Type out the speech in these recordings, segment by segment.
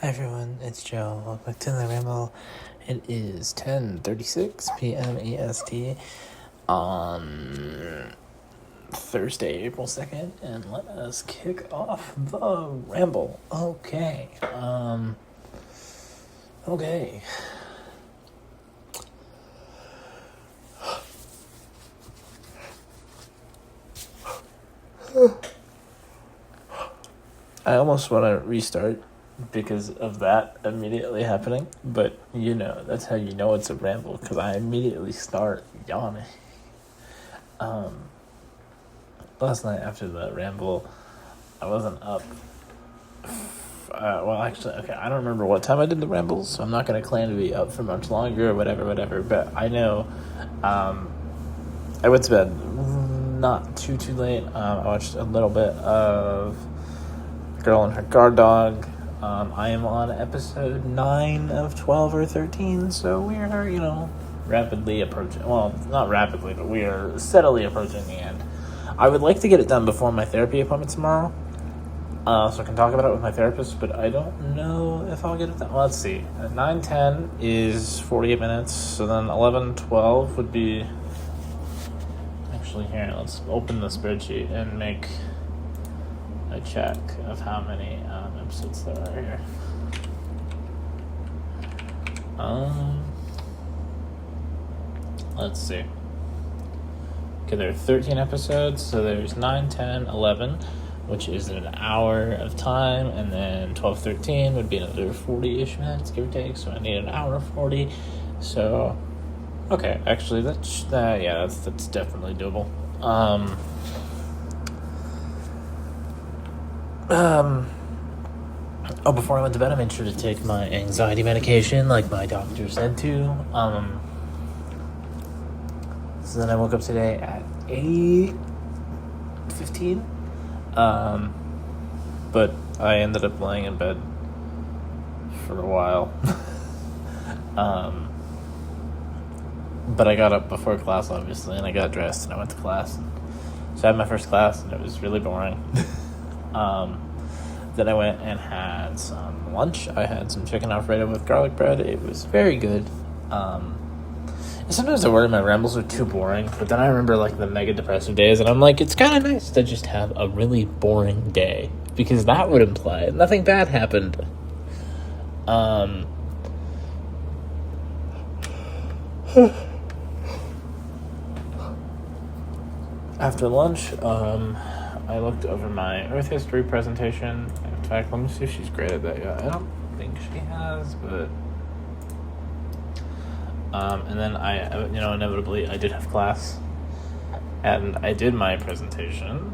Hi everyone, it's Joe. Welcome back to the Ramble. It is 10:36 p.m. EST on Thursday, April 2nd, and let us kick off the Ramble. Okay. I almost want to restart because of that immediately happening, but that's how you know it's a ramble, because I immediately start yawning. Last night after the ramble, I wasn't up. I don't remember what time I did the rambles, so I'm not going to claim to be up for much longer or whatever, but I know I went to bed not too late. I watched a little bit of Girl and Her Guard Dog. I am on episode 9 of 12 or 13, so we are, rapidly approaching, well, not rapidly, but we are steadily approaching the end. I would like to get it done before my therapy appointment tomorrow, so I can talk about it with my therapist, but I don't know if I'll get it done. Well, let's see. 9:10 is 48 minutes, so then 11:12 would be... Actually, here, let's open the spreadsheet and make a check of how many episodes there are here. Let's see. Okay, there are 13 episodes, so there's 9, 10, 11, which is an hour of time, and then 12, 13 would be another 40-ish minutes, give or take, so I need an hour 40, so... Okay, actually, that's definitely doable. Before I went to bed, I made sure to take my anxiety medication, like my doctor said to. So then I woke up today at 8:15. But I ended up laying in bed for a while. But I got up before class, obviously, and I got dressed and I went to class. So I had my first class, and it was really boring. Then I went and had some lunch. I had some chicken Alfredo with garlic bread. It was very good. Sometimes I worry my rambles are too boring, but then I remember the mega depressive days, and I'm like, it's kind of nice to just have a really boring day, because that would imply nothing bad happened. After lunch, I looked over my Earth history presentation. In fact, let me see if she's graded that yet. I don't think she has, but... and then inevitably, I did have class. And I did my presentation.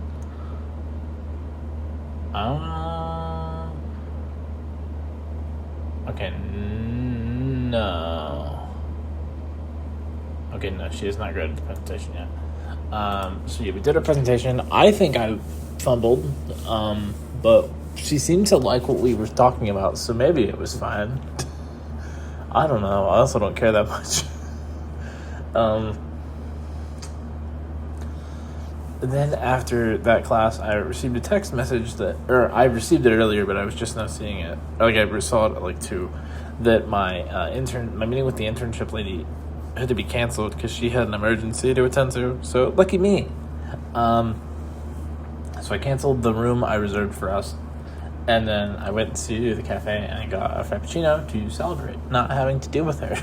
Okay, no. Okay, no, she has not graded the presentation yet. So yeah, we did a presentation. I think I fumbled, but she seemed to like what we were talking about, so maybe it was fine. I don't know. I also don't care that much. Then after that class, I received a text message I received it earlier, but I was just now seeing it. I saw it at 2, that my meeting with the internship lady had to be canceled because she had an emergency to attend to. So lucky me. So I canceled the room I reserved for us, and then I went to the cafe and I got a frappuccino to celebrate not having to deal with her.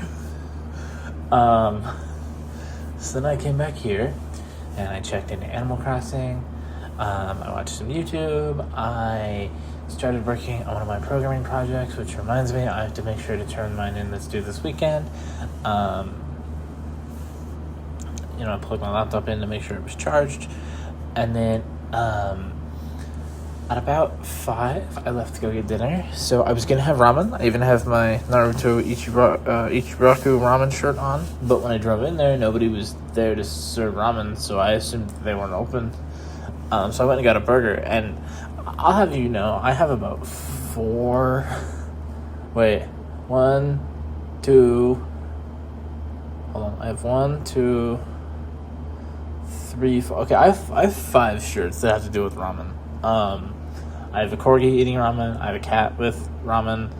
So then I came back here and I checked into Animal Crossing. I watched some YouTube. I started working on one of my programming projects, which reminds me I have to make sure to turn mine in that's due this weekend. I plugged my laptop in to make sure it was charged. And then at about 5, I left to go get dinner. So I was going to have ramen. I even have my Naruto Ichiraku ramen shirt on. But when I drove in there, nobody was there to serve ramen, so I assumed they weren't open. So I went and got a burger. And I'll have you know, I have about 4... Wait. 1, 2... Hold on. I have 1, 2... 3, 4... Okay, I have 5 shirts that have to do with ramen. I have a corgi eating ramen. I have a cat with ramen.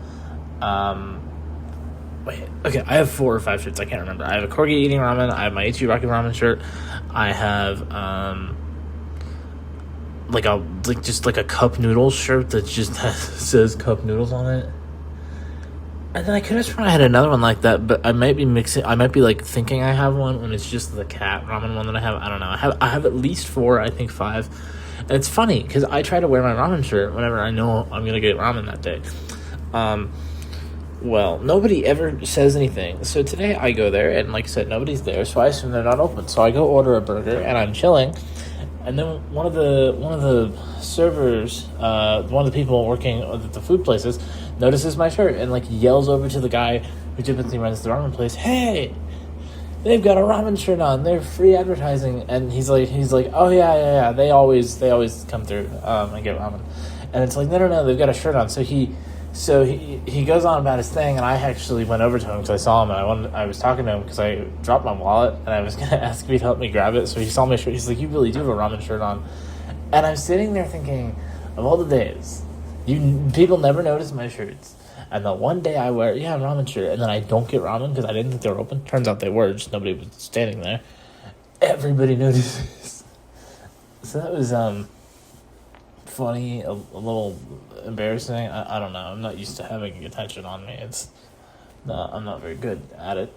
Wait, okay, I have 4 or 5 shirts. I can't remember. I have a Corgi eating ramen. I have my Ichi Rocky Ramen shirt. I have just like a cup noodles shirt that just says cup noodles on it. And then I could have sworn I had another one like that, but I might be mixing. I might be like thinking I have one when it's just the cat ramen one that I have. I don't know. I have at least 4. I think 5. And it's funny because I try to wear my ramen shirt whenever I know I'm gonna get ramen that day. Well, nobody ever says anything. So today I go there, and like I said, nobody's there, so I assume they're not open. So I go order a burger, and I'm chilling. And then one of the servers, one of the people working at the food places, notices my shirt and like yells over to the guy who typically runs the ramen place, "Hey, they've got a ramen shirt on. They're free advertising." And he's like, "Oh yeah. They always come through and get ramen." And it's like, no, they've got a shirt on. So he goes on about his thing, and I actually went over to him because I saw him, and I was talking to him because I dropped my wallet, and I was going to ask if he'd help me grab it. So he saw my shirt. He's like, "You really do have a ramen shirt on." And I'm sitting there thinking, of all the days, people never notice my shirts. And the one day I wear, ramen shirt, and then I don't get ramen because I didn't think they were open. Turns out they were, just nobody was standing there. Everybody notices. So that was, funny, a little embarrassing. I don't know. I'm not used to having attention on me. I'm not very good at it,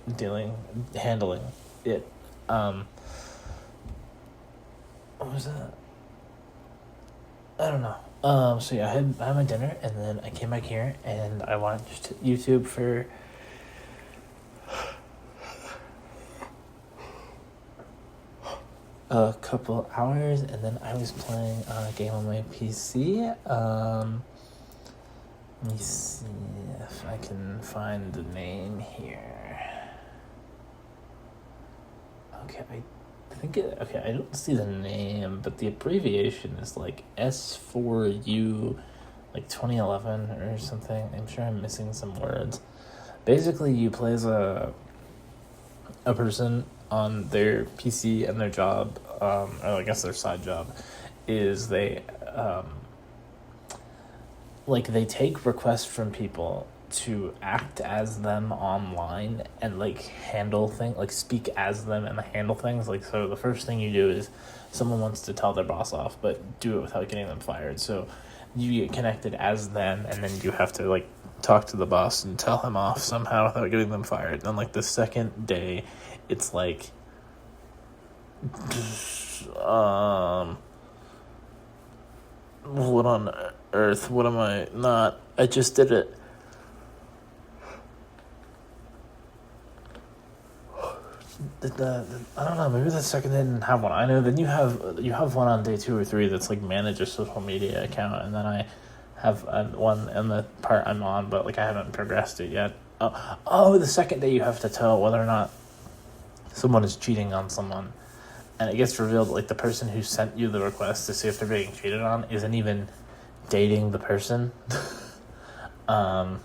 handling it. What was that? I don't know. So yeah, I had my dinner, and then I came back here, and I watched YouTube for a couple hours, and then I was playing a game on my PC. Let me see if I can find the name here. Okay, I don't see the name, but the abbreviation is like S4U, like 2011 or something. I'm sure I'm missing some words. Basically, you play as a person on their PC, and their job, or I guess their side job, is they take requests from people to act as them online and like handle things, like speak as them and handle things. Like, so the first thing you do is someone wants to tell their boss off, but do it without getting them fired. So you get connected as them, and then you have to like talk to the boss and tell him off somehow without getting them fired. And then like the second day, it's like, what on earth? What am I not? I just did it. I don't know. Maybe the second day didn't have one. I know. Then you have one on day 2 or 3 that's like manage a social media account, and then I have one in the part I'm on, but like I haven't progressed it yet. The second day you have to tell whether or not someone is cheating on someone, and it gets revealed like the person who sent you the request to see if they're being cheated on isn't even dating the person. And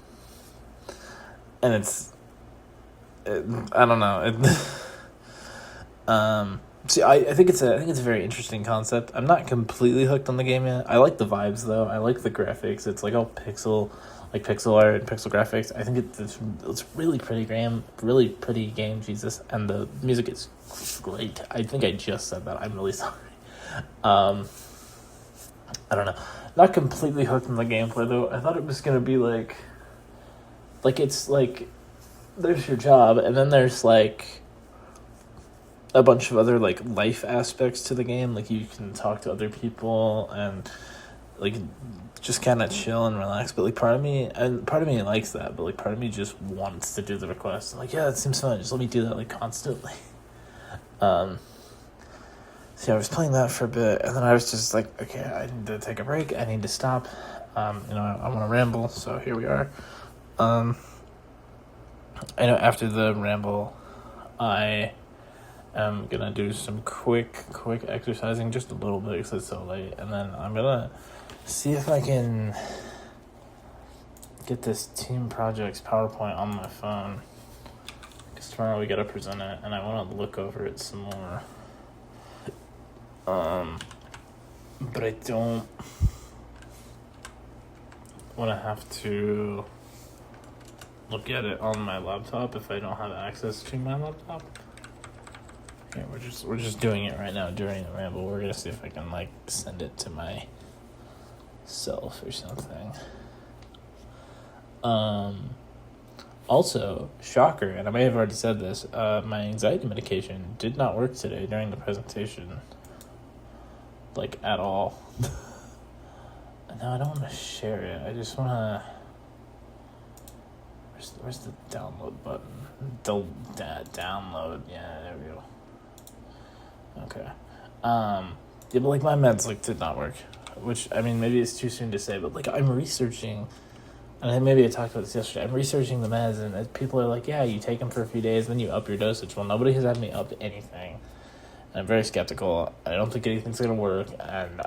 I don't know. I think it's a very interesting concept. I'm not completely hooked on the game yet. I like the vibes though. I like the graphics. It's like all pixel art and pixel graphics. I think it's really pretty game, Jesus, and the music is great. I think I just said that. I'm really sorry. I don't know. Not completely hooked on the gameplay though. I thought it was gonna be like it's like there's your job, and then there's like a bunch of other like life aspects to the game. Like you can talk to other people and like just kind of chill and relax. But like part of me likes that, but like part of me just wants to do the request. I'm like, yeah, that seems fun. Just let me do that like constantly. So I was playing that for a bit, and then I was just like, okay, I need to take a break. I need to stop. I want to ramble. So here we are. I know after the ramble, I am gonna do some quick exercising, just a little bit because it's so late, and then I'm gonna see if I can get this Team Projects PowerPoint on my phone, because tomorrow we gotta present it, and I want to look over it some more. But I don't want to have to look at it on my laptop if I don't have access to my laptop. Okay, we're just doing it right now during the ramble. We're gonna see if I can like send it to my self or something. Also, shocker, and I may have already said this, my anxiety medication did not work today during the presentation. Like, at all. No, I don't want to share it. I just want to... Where's the download button? Download. Yeah, there we go. Okay. Yeah, but, like, my meds, like, did not work. Which, I mean, maybe it's too soon to say, but, like, I'm researching... And maybe I talked about this yesterday. I'm researching the meds, and people are like, yeah, you take them for a few days, then you up your dosage. Well, nobody has had me up anything. And I'm very skeptical. I don't think anything's going to work. And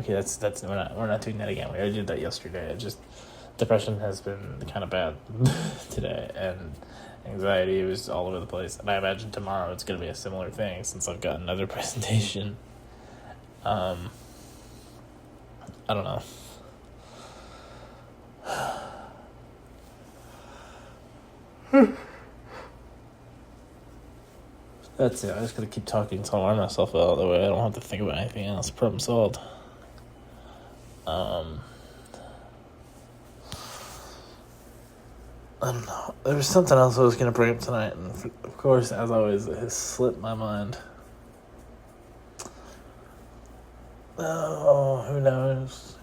okay, that's we're not doing that again. We already did that yesterday. Depression has been kind of bad today, and anxiety was all over the place. And I imagine tomorrow it's going to be a similar thing since I've got another presentation. I don't know. That's it. I just gotta keep talking until I wear myself out. That way I don't have to think about anything else. Problem solved. I don't know. There was something else I was gonna bring up tonight, and of course, as always, it has slipped my mind. Oh, who knows?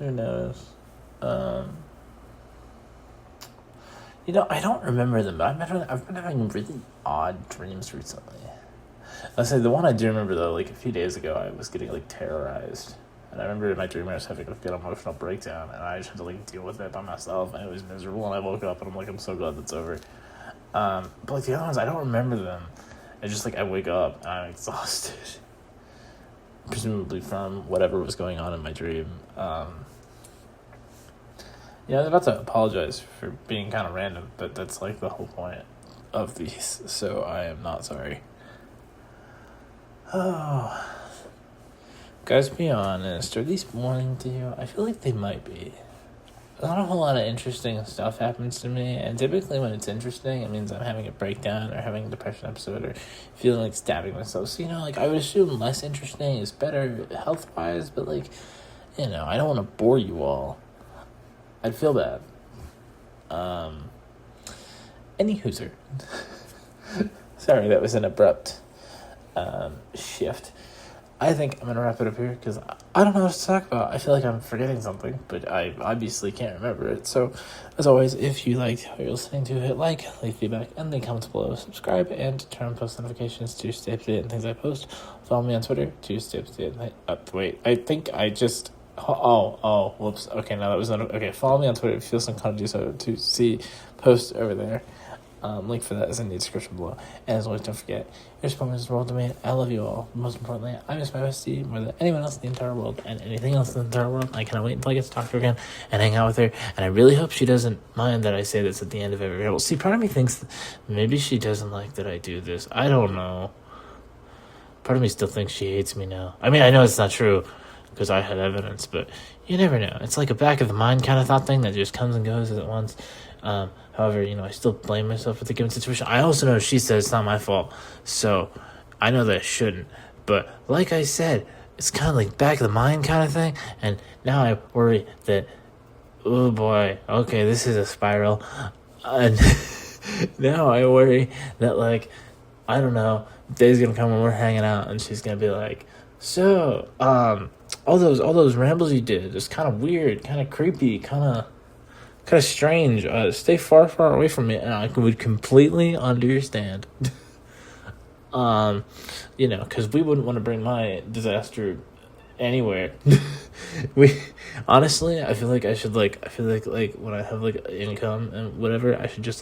I don't remember them, but I've been having really odd dreams recently. I say the one I do remember though, like a few days ago, I was getting like terrorized, and I remember in my dream I was having like an emotional breakdown, and I just had to like deal with it by myself, and it was miserable. And I woke up, and I'm like, I'm so glad that's over. But like the other ones, I don't remember them. It's just like I wake up and I'm exhausted, presumably from whatever was going on in my dream. Yeah, I'm about to apologize for being kind of random, but that's like the whole point of these, so I am not sorry. Oh, guys, be honest, are these boring to you? I feel like they might be. Not a whole lot of interesting stuff happens to me, and typically when it's interesting, it means I'm having a breakdown or having a depression episode or feeling like stabbing myself. So, like, I would assume less interesting is better health-wise, but, like, I don't want to bore you all. I'd feel bad. Any hooser. Sorry, that was an abrupt shift. I think I'm going to wrap it up here because I don't know what to talk about. I feel like I'm forgetting something, but I obviously can't remember it. So, as always, if you liked what you're listening to, hit like, leave feedback, and leave comments below. Subscribe and turn on post notifications to stay up to date on things I post. Follow me on Twitter to stay up to date. Wait, I think I just... Oh, whoops. Okay, now that was not... Okay, follow me on Twitter if you feel some kind of do so to see posts over there. Link for that is in the description below. And as always, don't forget, your support is the world to me. I love you all. Most importantly, I miss my bestie more than anyone else in the entire world and anything else in the entire world. I cannot wait until I get to talk to her again and hang out with her. And I really hope she doesn't mind that I say this at the end of every video. See, part of me thinks maybe she doesn't like that I do this. I don't know. Part of me still thinks she hates me now. I mean, I know it's not true because I had evidence, but you never know. It's like a back of the mind kind of thought thing that just comes and goes at once. However, I still blame myself for the given situation. I also know she said it's not my fault, so I know that I shouldn't. But like I said, it's kind of like back of the mind kind of thing, and now I worry that, oh boy, okay, this is a spiral, and now I worry that, like, I don't know, day's gonna come when we're hanging out, and she's gonna be like, so, all those rambles you did, it's kind of weird, kind of creepy, kind of strange. Stay far away from me, and I would completely understand. Because we wouldn't want to bring my disaster anywhere. Honestly, I feel like I should like when I have like income and whatever, I should just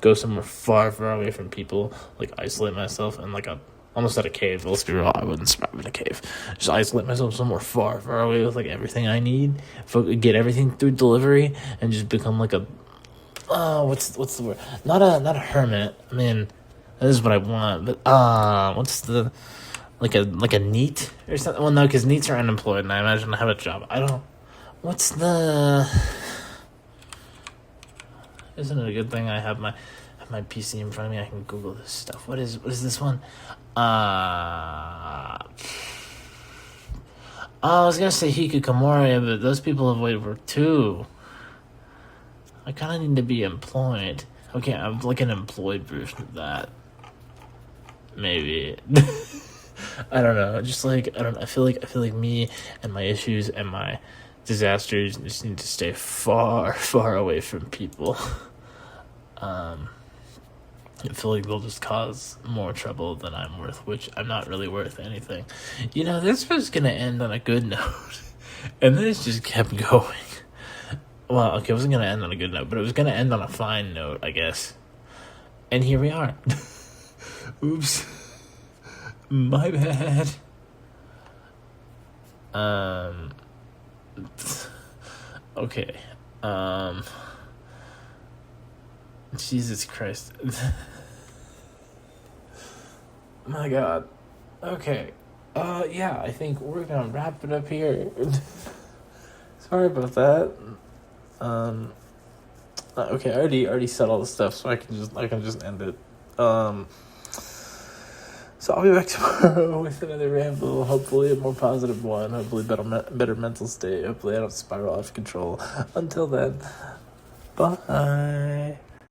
go somewhere far away from people, like isolate myself in like almost at a cave. Let's be real, I wouldn't survive in a cave. Just isolate myself somewhere far away with like everything I need. Get everything through delivery and just become like a what's the word? Not a hermit. I mean, that is what I want. But what's the like a NEET or something? Well, no, because NEETs are unemployed, and I imagine I have a job. I don't. What's the Isn't it a good thing I have my PC in front of me? I can Google this stuff. What is this one? I was gonna say Hikikomori, but those people have waited for 2. I kind of need to be employed. Okay, I'm like an employed version of that. Maybe. I don't know. Just like I feel like me and my issues and my disasters just need to stay far, far away from people. I feel like they'll just cause more trouble than I'm worth, which I'm not really worth anything. This was gonna end on a good note, and then it just kept going. Well, okay, it wasn't gonna end on a good note, but it was gonna end on a fine note, I guess. And here we are. Oops. My bad. Okay. Jesus Christ. My God. Okay. Yeah, I think we're gonna wrap it up here. Sorry about that. Okay, I already said all the stuff, so I can just end it. So I'll be back tomorrow with another ramble, hopefully a more positive one, hopefully better mental state, hopefully I don't spiral out of control. Until then, bye.